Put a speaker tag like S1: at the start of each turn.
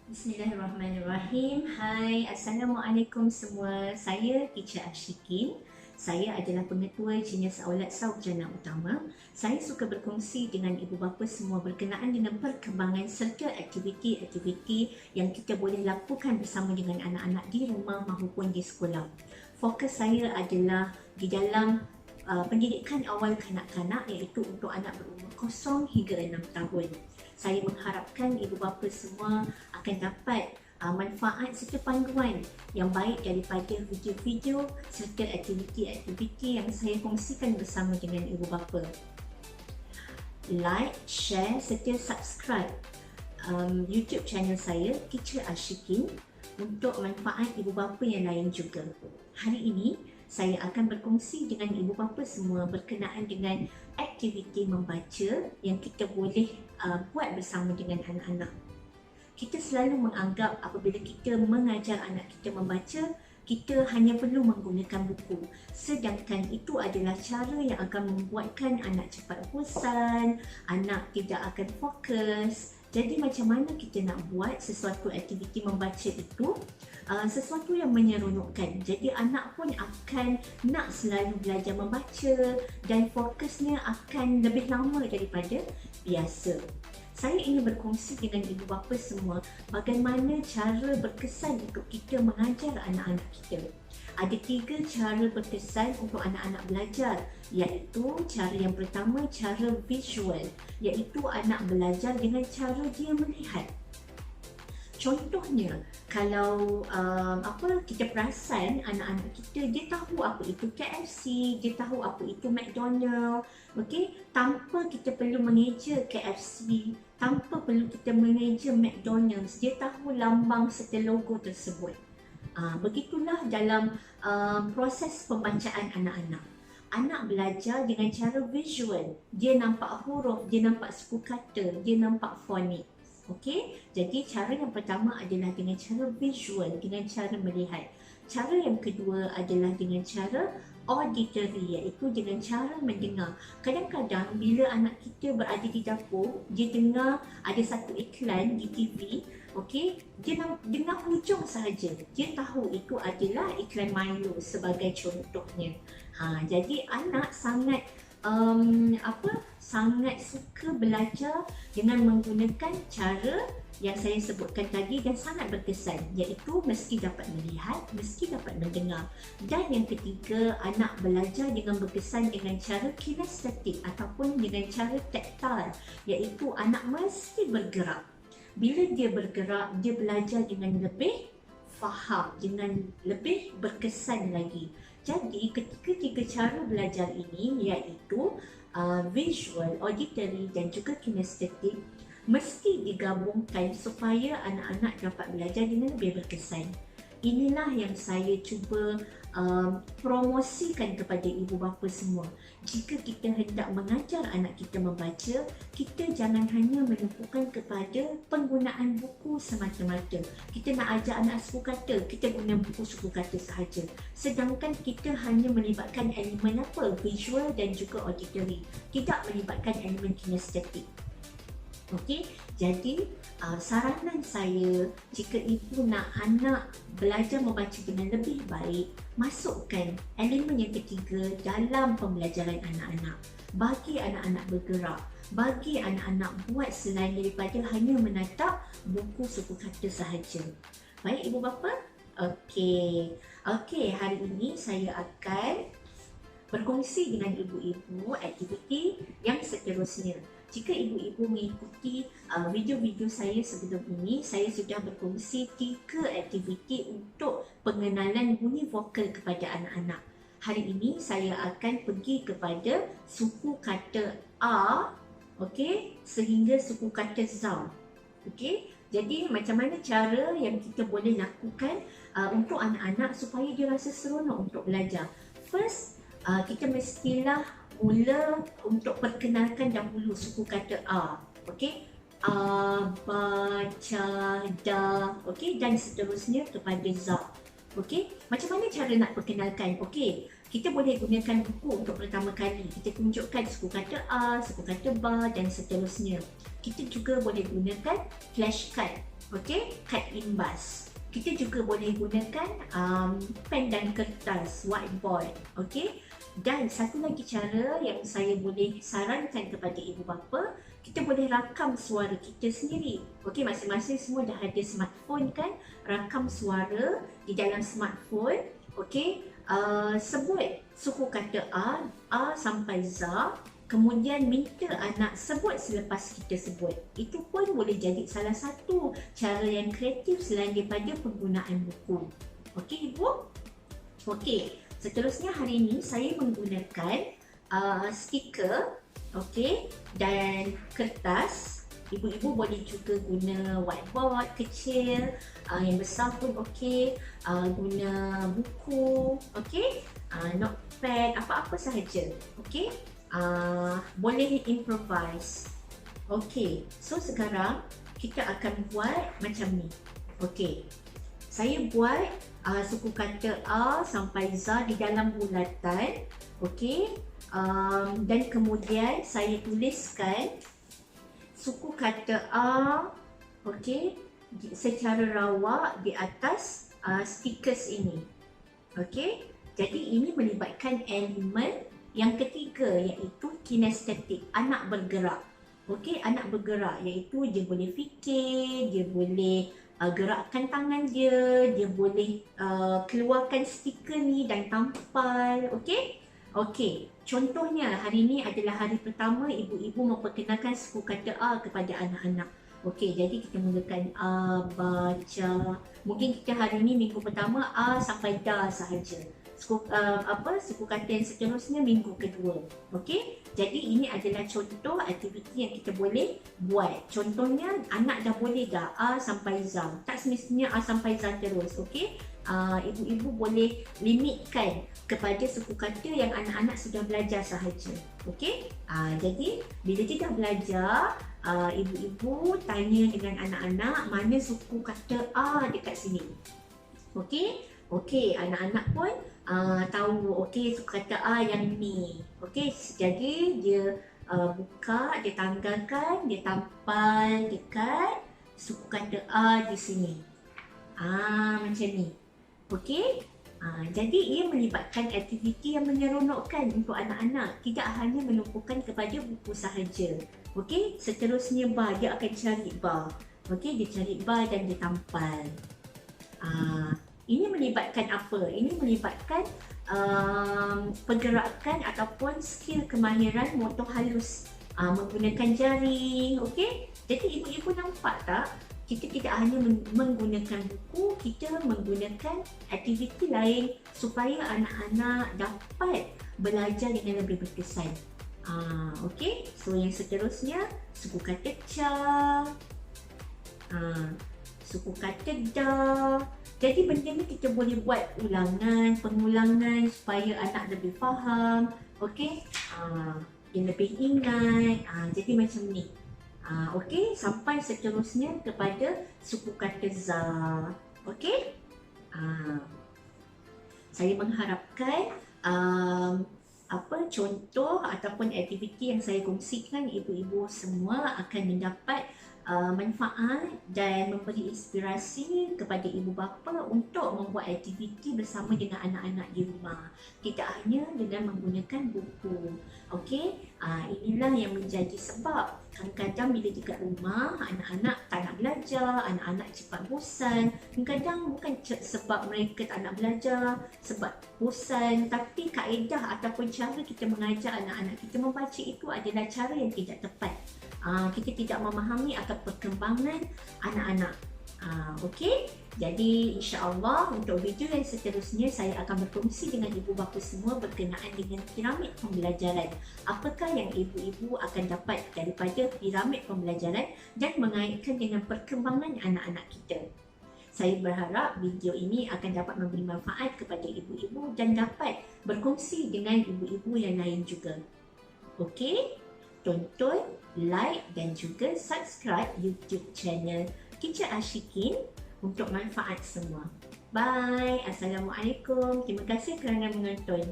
S1: Bismillahirrahmanirrahim. Hai, Assalamualaikum semua. Saya Teacher Ashikin. Saya adalah pengetua Jenis Aulat Sarjana Utama. Saya suka berkongsi dengan ibu bapa semua berkenaan dengan perkembangan serta aktiviti-aktiviti yang kita boleh lakukan bersama dengan anak-anak di rumah maupun di sekolah. Fokus saya adalah di dalam pendidikan awal kanak-kanak, iaitu untuk anak berumur 0 hingga 6 tahun. Saya mengharapkan ibu bapa semua akan dapat manfaat serta panduan yang baik daripada video-video serta aktiviti-aktiviti yang saya kongsikan bersama dengan ibu bapa. Like, share serta subscribe YouTube channel saya, Teacher Ashikin, untuk manfaat ibu bapa yang lain juga. Hari ini saya akan berkongsi dengan ibu bapa semua berkenaan dengan aktiviti membaca yang kita boleh buat bersama dengan anak-anak. Kita selalu menganggap apabila kita mengajar anak kita membaca, kita hanya perlu menggunakan buku. Sedangkan itu adalah cara yang akan membuatkan anak cepat bosan, anak tidak akan fokus. Jadi macam mana kita nak buat sesuatu aktiviti membaca itu sesuatu yang menyeronokkan. Jadi anak pun akan nak selalu belajar membaca dan fokusnya akan lebih lama daripada biasa. Saya ingin berkongsi dengan ibu bapa semua bagaimana cara berkesan untuk kita mengajar anak-anak kita. Ada 3 cara berkesan untuk anak-anak belajar, iaitu cara yang pertama, cara visual, iaitu anak belajar dengan cara dia melihat. Contohnya, kalau kita perasan anak-anak kita, dia tahu apa itu KFC, dia tahu apa itu McDonald, okey, tanpa kita perlu mengeja KFC, tanpa perlu kita mengeja McDonald's, dia tahu lambang serta logo tersebut. Begitulah dalam proses pembacaan anak-anak. Anak belajar dengan cara visual, dia nampak huruf, dia nampak suku kata, dia nampak fonik. Okey, jadi cara yang pertama adalah dengan cara visual, dengan cara melihat. Cara yang kedua adalah dengan cara auditory, iaitu dengan cara mendengar. Kadang-kadang bila anak kita berada di dapur, dia dengar ada satu iklan di TV, okey, dia dengar hujung sahaja. Dia tahu itu adalah iklan Milo sebagai contohnya. Jadi anak sangat sangat suka belajar dengan menggunakan cara yang saya sebutkan tadi dan sangat berkesan, iaitu mesti dapat melihat, mesti dapat mendengar. Dan yang ketiga, anak belajar dengan berkesan dengan cara kinestetik ataupun dengan cara taktil, iaitu anak mesti bergerak. Bila dia bergerak, dia belajar dengan lebih faham, dengan lebih berkesan lagi. Jadi ketiga cara belajar ini, iaitu visual, auditory dan juga kinestetik, mesti digabungkan supaya anak-anak dapat belajar dengan lebih berkesan. Inilah yang saya cuba promosikan kepada ibu bapa semua. Jika kita hendak mengajar anak kita membaca, kita jangan hanya menumpukan kepada penggunaan buku semata-mata. Kita nak ajar anak suku kata, kita guna buku suku kata sahaja. Sedangkan kita hanya melibatkan elemen visual dan juga auditory, tidak melibatkan elemen kinestetik. Okey, jadi saranan saya, jika ibu nak anak belajar membaca dengan lebih baik, masukkan elemen yang ketiga dalam pembelajaran anak-anak. Bagi anak-anak bergerak, bagi anak-anak buat selain daripada hanya menatap buku suku kata sahaja. Baik ibu bapa? Okey, hari ini saya akan berkongsi dengan ibu-ibu aktiviti yang seterusnya. Jika ibu-ibu mengikuti video-video saya sebelum ini, saya sudah berkongsi 3 aktiviti untuk pengenalan bunyi vokal kepada anak-anak. Hari ini saya akan pergi kepada suku kata A, okey, sehingga suku kata Z. Okey, jadi macam mana cara yang kita boleh lakukan untuk anak-anak supaya dia rasa seronok untuk belajar. First, kita mestilah mula untuk perkenalkan dahulu suku kata A. Okey, A, Ba, Ca, Da, okey, dan seterusnya kepada Z. Okey, macam mana cara nak perkenalkan? Okey, kita boleh gunakan buku untuk pertama kali. Kita tunjukkan suku kata A, suku kata Ba dan seterusnya. Kita juga boleh gunakan flashcard. Okey, kad imbas. Kita juga boleh gunakan pen dan kertas, whiteboard. Okey. Dan satu lagi cara yang saya boleh sarankan kepada ibu bapa, kita boleh rakam suara kita sendiri. Okey, masing-masing semua dah ada smartphone kan? Rakam suara di dalam smartphone. Okey, sebut suku kata A sampai Z. Kemudian minta anak sebut selepas kita sebut. Itu pun boleh jadi salah satu cara yang kreatif selain daripada penggunaan buku. Okey, Ibu? Okey, seterusnya hari ini saya menggunakan stiker, okey, dan kertas. Ibu-ibu boleh juga guna whiteboard kecil, yang besar pun okey, guna buku, okey, notepad, apa-apa sahaja, okey. Boleh improvise. Okey, so sekarang kita akan buat macam ni. Okey, saya buat suku kata A sampai Z di dalam bulatan. Okey, dan kemudian saya tuliskan suku kata A, okey, secara rawak di atas stickers ini. Okey, jadi ini melibatkan elemen yang ketiga, iaitu kinestetik, anak bergerak. Okey, anak bergerak iaitu dia boleh fikir, dia boleh gerakkan tangan dia boleh keluarkan stiker ni dan tampal. Okey? Okey, contohnya hari ini adalah hari pertama ibu-ibu memperkenalkan suku kata A kepada anak-anak. Okey, jadi kita mulakan A, baca. Mungkin kita hari ini minggu pertama A sampai Da sahaja. Suku kata yang seterusnya minggu kedua. Okey, jadi ini adalah contoh aktiviti yang kita boleh buat. Contohnya anak dah boleh dah A sampai Z. Tak semestinya A sampai Z terus. Okey, ibu-ibu boleh limitkan kepada suku kata yang anak-anak sudah belajar sahaja. Okey, jadi bila dia dah belajar, ibu-ibu tanya dengan anak-anak mana suku kata A dekat sini. Okey. Okey, anak-anak pun tahu okey suku kata A yang ni. Okey, jadi dia buka, dia tanggalkan, dia tampal dekat suku kata A di sini. Macam ni. Okey. Jadi ia melibatkan aktiviti yang menyeronokkan untuk anak-anak, tidak hanya menumpukan kepada buku sahaja. Okey, seterusnya bar, dia akan cari bar. Okey, dia cari bar dan dia tampal. Ini melibatkan apa? Ini melibatkan pergerakan ataupun skill kemahiran motor halus, menggunakan jari. Okey? Jadi ibu-ibu nampak tak? Kita tidak hanya menggunakan buku, kita menggunakan aktiviti lain supaya anak-anak dapat belajar dengan lebih berkesan. Okey? So yang seterusnya, suku kata ca, suku kata da. Jadi benda ni kita boleh buat ulangan, pengulangan supaya anak lebih faham. Okey, dia lebih ingat. Jadi macam ni. Okey, sampai seterusnya kepada suku kata za. Okey. Saya mengharapkan contoh ataupun aktiviti yang saya kongsikan, ibu-ibu semua akan mendapat manfaat dan memberi inspirasi kepada ibu bapa untuk membuat aktiviti bersama dengan anak-anak di rumah. Tidak hanya dengan menggunakan buku. Okey, inilah yang menjadi sebab kadang-kadang bila dekat rumah anak-anak tak nak belajar, anak-anak cepat bosan. Kadang-kadang bukan sebab mereka tak nak belajar, sebab bosan, tapi kaedah ataupun cara kita mengajar anak-anak kita membaca itu adalah cara yang tidak tepat. Kita tidak memahami akan perkembangan anak-anak. Okey, jadi insya-Allah untuk video yang seterusnya saya akan berkongsi dengan ibu bapa semua berkenaan dengan piramid pembelajaran. Apakah yang ibu-ibu akan dapat daripada piramid pembelajaran dan mengaitkan dengan perkembangan anak-anak kita. Saya berharap video ini akan dapat memberi manfaat kepada ibu-ibu dan dapat berkongsi dengan ibu-ibu yang lain juga. Okey, tonton, like dan juga subscribe YouTube channel Teacher Ashikin untuk manfaat semua. Bye. Assalamualaikum. Terima kasih kerana menonton.